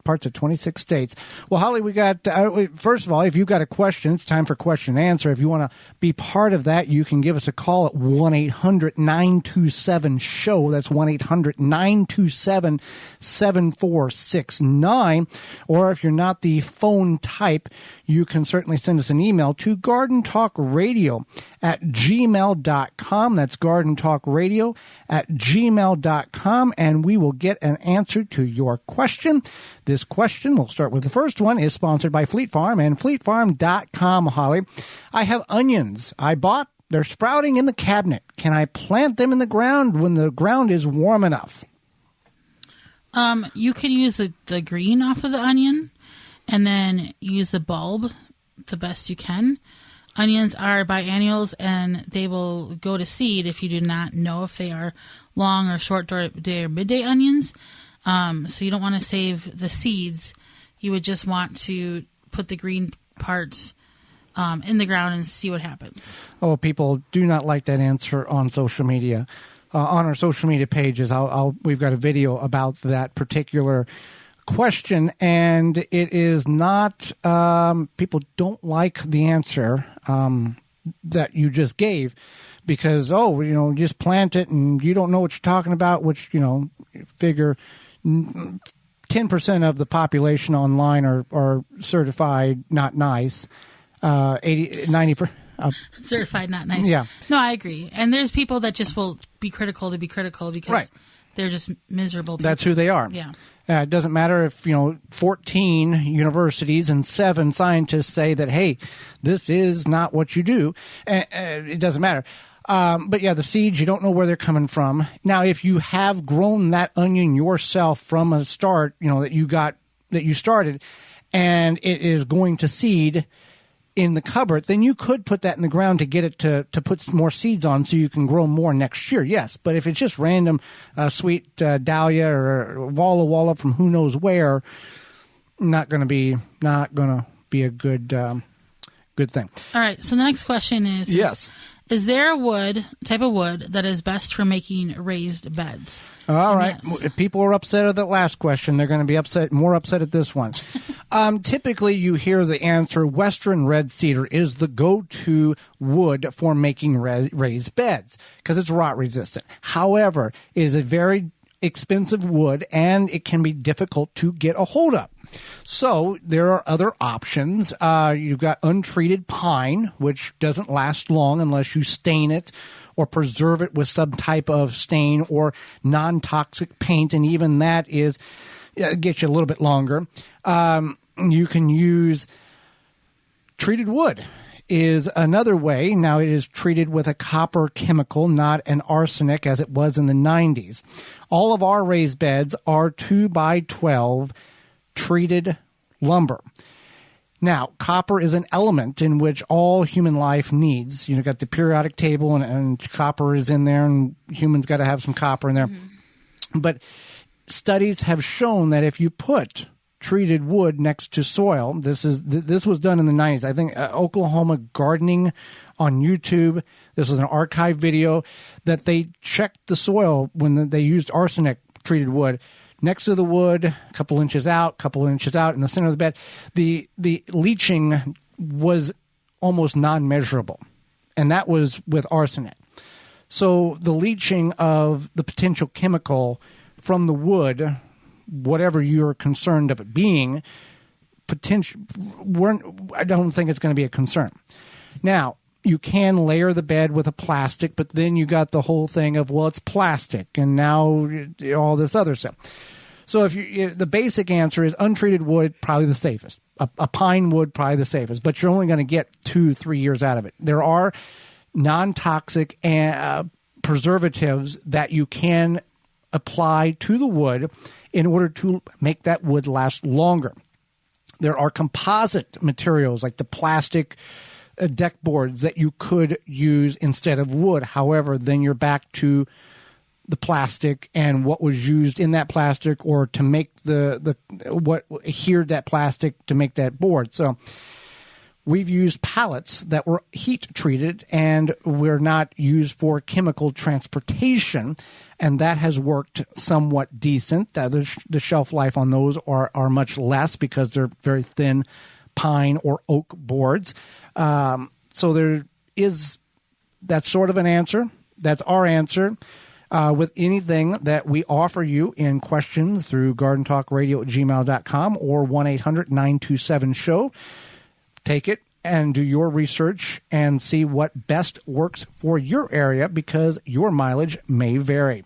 parts of 26 states. Well, Holly, we got, first of all, if you've got a question, it's time for question and answer. If you want to be part of that, you can give us a call at 1-800-927-SHOW. That's 1-800-927-7469. Or if you're not the phone type, you can certainly send us an email to gardentalkradio@gmail.com. That's gardentalkradio@gmail.com, and we will get an answer to your question. This question, we'll start with the first one, is sponsored by Fleet Farm and fleetfarm.com, Holly. I have onions they're sprouting in the cabinet. Can I plant them in the ground when the ground is warm enough?
You could use the green off of the onion and then use the bulb the best you can. Onions are biennials, and they will go to seed if you do not know if they are long or short day or midday onions. So you don't want to save the seeds. You would just want to put the green parts in the ground and see what happens.
Oh, people do not like that answer on social media. On our social media pages, we've got a video about that particular question, and it is not, people don't like the answer that you just gave because, just plant it and you don't know what you're talking about, which, figure 10% of the population online are certified not nice. 90%.
Certified not nice.
Yeah.
No, I agree. And there's people that just will be critical because they're just miserable people.
That's who they are.
Yeah.
It doesn't matter if, 14 universities and 7 scientists say that, hey, this is not what you do. It doesn't matter. But yeah, the seeds, you don't know where they're coming from. Now, if you have grown that onion yourself from a start, that you started, and it is going to seed in the cupboard, then you could put that in the ground to get it to put more seeds on so you can grow more next year. Yes, but if it's just random sweet dahlia or walla from who knows where, not going to be a good thing.
All right. So the next question is:
yes.
Is there a type of wood that is best for making raised beds?
All right.
Yes.
If people were upset at that last question, they're going to be more upset at this one. Typically, you hear the answer, Western red cedar is the go-to wood for making raised beds because it's rot resistant. However, it is a very expensive wood, and it can be difficult to get a hold of. So there are other options. You've got untreated pine, which doesn't last long unless you stain it or preserve it with some type of stain or non-toxic paint, and even that gets you a little bit longer. You can use treated wood is another way. Now, it is treated with a copper chemical, not an arsenic as it was in the 90s. All of our raised beds are 2x12 treated lumber. Now, copper is an element in which all human life needs. You've got the periodic table, and copper is in there, and humans got to have some copper in there. Mm-hmm. But studies have shown that if you put treated wood next to soil, this was done in the 90s. I think Oklahoma Gardening on YouTube. This was an archive video that they checked the soil when they used arsenic treated wood. Next to the wood, a couple inches out, in the center of the bed, the leaching was almost non-measurable, and that was with arsenic. So the leaching of the potential chemical from the wood, whatever you're concerned of it being, I don't think it's going to be a concern. Now, you can layer the bed with a plastic, but then you got the whole thing of, well, it's plastic, and now all this other stuff. So the basic answer is untreated wood, probably the safest. A pine wood, probably the safest, but you're only going to get 2-3 years out of it. There are non-toxic preservatives that you can apply to the wood in order to make that wood last longer. There are composite materials like the plastic deck boards that you could use instead of wood. However, then you're back to the plastic and what was used in that plastic, or to make what adhered that plastic to make that board. So we've used pallets that were heat treated and were not used for chemical transportation, and that has worked somewhat decent. The shelf life on those are much less because they're very thin pine or oak boards. So there is that's sort of an answer. That's our answer. With anything that we offer you in questions through gardentalkradio@gmail.com or 1-800-927-SHOW. Take it and do your research and see what best works for your area because your mileage may vary.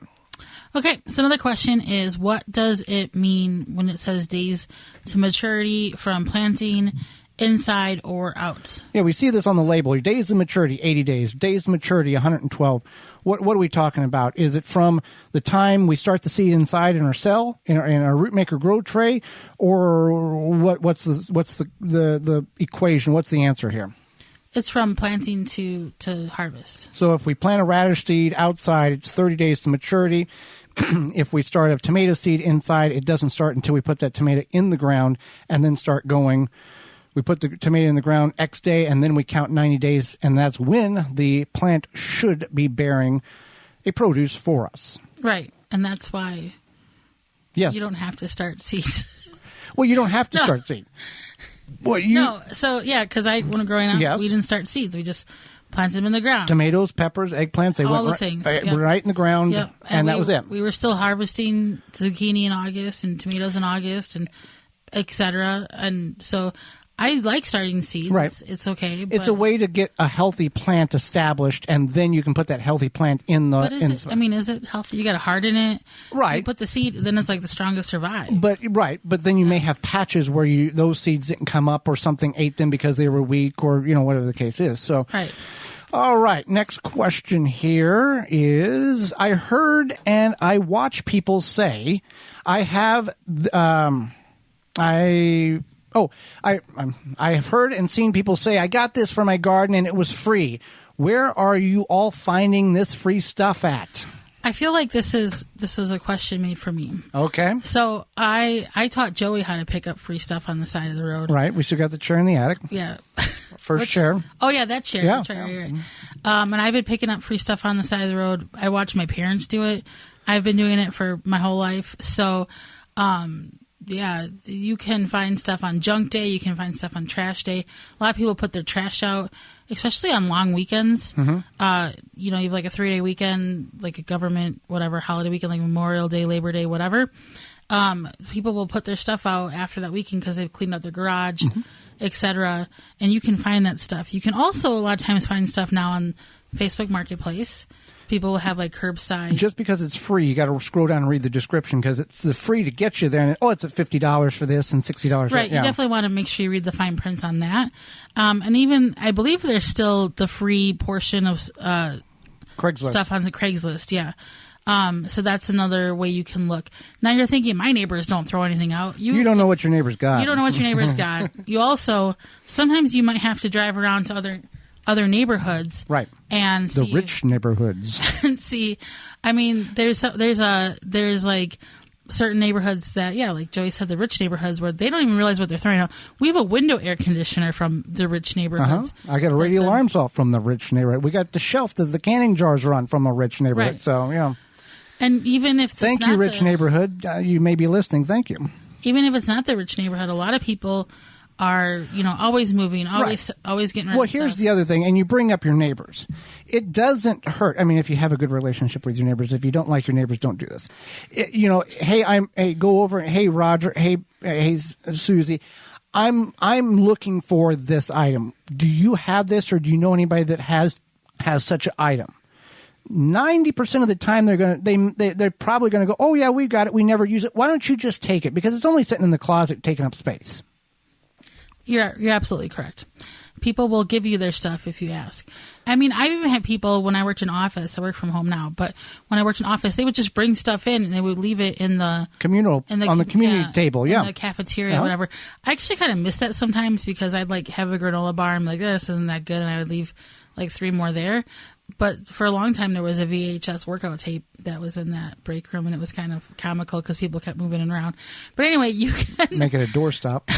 Okay, so another question is, what does it mean when it says days to maturity from planting inside or out?
Yeah, we see this on the label. Days to maturity, 80 days. Days to maturity, 112. What are we talking about? Is it from the time we start the seed inside in our cell, in our root maker grow tray, or what's the equation? What's the answer here?
It's from planting to harvest.
So if we plant a radish seed outside, it's 30 days to maturity. If we start a tomato seed inside, it doesn't start until we put that tomato in the ground and then start going. We put the tomato in the ground X day, and then we count 90 days, and that's when the plant should be bearing a produce for us.
Right, and that's why
yes.
You don't have to start seeds.
Well, you don't have to start seed. Well,
No, so, yeah, because when growing up,
Yes.
we didn't start seeds. We just planted them in the ground.
Tomatoes, peppers, eggplants, they
All
went
the things.
right
Yep.
in the ground,
Yep.
and that was it.
We were still harvesting zucchini in August and tomatoes in August and et cetera. And so I like starting seeds.
Right.
It's okay. But,
It's a way to get a healthy plant established, and then you can put that healthy plant in the...
But is it healthy? You got to harden it.
Right.
You put the seed, then it's like the strongest survive.
But then you may have patches where those seeds didn't come up or something ate them because they were weak or, whatever the case is. So,
Right.
All right. Next question here is, I heard and I watch people say, I have heard and seen people say, I got this for my garden and it was free. Where are you all finding this free stuff at?
I feel like this was a question made for me.
Okay.
So I taught Joey how to pick up free stuff on the side of the road.
Right. We still got the chair in the attic.
Yeah.
First chair.
Oh, yeah, that chair.
Yeah.
That's right. And I've been picking up free stuff on the side of the road. I watched my parents do it. I've been doing it for my whole life. So, yeah, you can find stuff on junk day. You can find stuff on trash day. A lot of people put their trash out, especially on long weekends.
Mm-hmm.
You have like a 3-day weekend, like a government, whatever, holiday weekend, like Memorial Day, Labor Day, whatever. People will put their stuff out after that weekend because they've cleaned up their garage, etc. And you can find that stuff. You can also a lot of times find stuff now on Facebook Marketplace. People will have like curbside. Just
because it's free, you got to scroll down and read the description because it's the free to get you there. And it's at $50 for this and $60 for
right. You definitely want to make sure you read the fine print on that. And even I believe there's still the free portion of
Craigslist
stuff on the Craigslist. Yeah. So that's another way you can look. Now you're thinking my neighbors don't throw anything out.
You don't know what your neighbors got.
You don't know what your neighbors got. You also sometimes you might have to drive around to other neighborhoods,
right?
And
the rich neighborhoods.
And see, I mean, there's like certain neighborhoods that, yeah, like Joey said, the rich neighborhoods where they don't even realize what they're throwing out. We have a window air conditioner from the rich neighborhoods.
I got a radio alarm salt from the rich neighborhood. We got the shelf that the canning jars are on from a rich neighborhood.
Right.
So yeah.
And even if
thank you, rich neighborhood, you may be listening. Thank you.
Even if it's not the rich neighborhood, a lot of people are, always moving, always getting rid of
Well, here's
stuff.
the other thing, and you bring up your neighbors. It doesn't hurt. I mean, if you have a good relationship with your neighbors, if you don't like your neighbors, don't do this. Go over. Hey, Roger. Hey, Susie. I'm looking for this item. Do you have this, or do you know anybody that has such an item? 90% of the time they're probably gonna go, oh yeah, we got it. We never use it. Why don't you just take it? Because it's only sitting in the closet taking up space.
You're absolutely correct. People will give you their stuff if you ask. I mean, I've even had people when I worked in office. I work from home now, but when I worked in office, they would just bring stuff in and they would leave it in the on the community table, in the cafeteria, whatever. I actually kind of miss that sometimes because I'd like have a granola bar. I'm like, this isn't that good, and I would leave like 3 more there. But for a long time, there was a VHS workout tape that was in that break room, and it was kind of comical because people kept moving it around. But anyway, you can
make it a doorstop.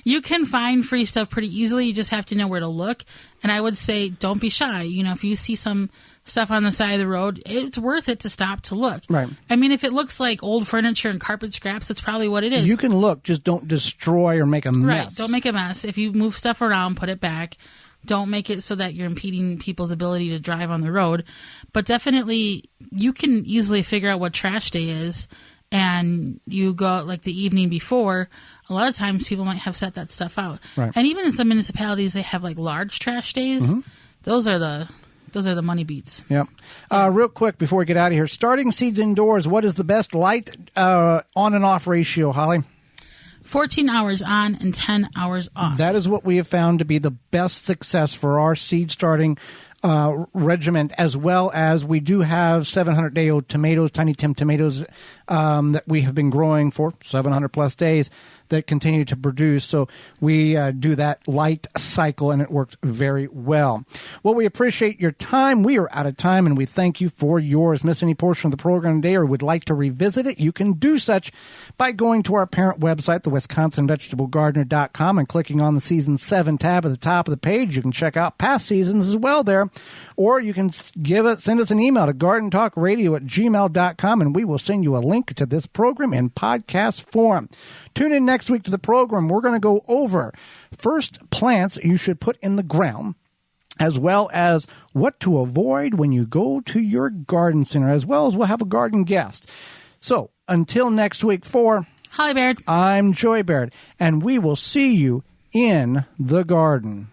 You can find free stuff pretty easily. You just have to know where to look. And I would say don't be shy. If you see some stuff on the side of the road, it's worth it to stop to look.
Right.
I mean, if it looks like old furniture and carpet scraps, that's probably what it is.
You can look, just don't destroy or make a mess.
Right. Don't make a mess. If you move stuff around, put it back. Don't make it so that you're impeding people's ability to drive on the road. But definitely, you can easily figure out what trash day is, and you go out like the evening before. A lot of times, people might have set that stuff out.
Right.
And even in some municipalities, they have like large trash days.
Mm-hmm.
Those are the money beats.
Yep. Real quick before we get out of here, starting seeds indoors. What is the best light on and off ratio, Holly?
14 hours on and 10 hours off.
That is what we have found to be the best success for our seed starting regiment, as well as we do have 700-day-old tomatoes, Tiny Tim tomatoes, that we have been growing for 700 plus days that continue to produce. So we do that light cycle, and it works very well. Well, we appreciate your time. We are out of time, and we thank you for yours. Miss any portion of the program today or would like to revisit it, you can do such by going to our parent website, the WisconsinVegetableGardener.com, and clicking on the Season 7 tab at the top of the page. You can check out past seasons as well there, or you can send us an email to gardentalkradio@gmail.com, and we will send you a link to this program in podcast form. Tune in next week to the program. We're going to go over first plants you should put in the ground, as well as what to avoid when you go to your garden center, as well as we'll have a garden guest. So until next week, for
Holly Baird,
I'm Joy Baird, and we will see you in the garden.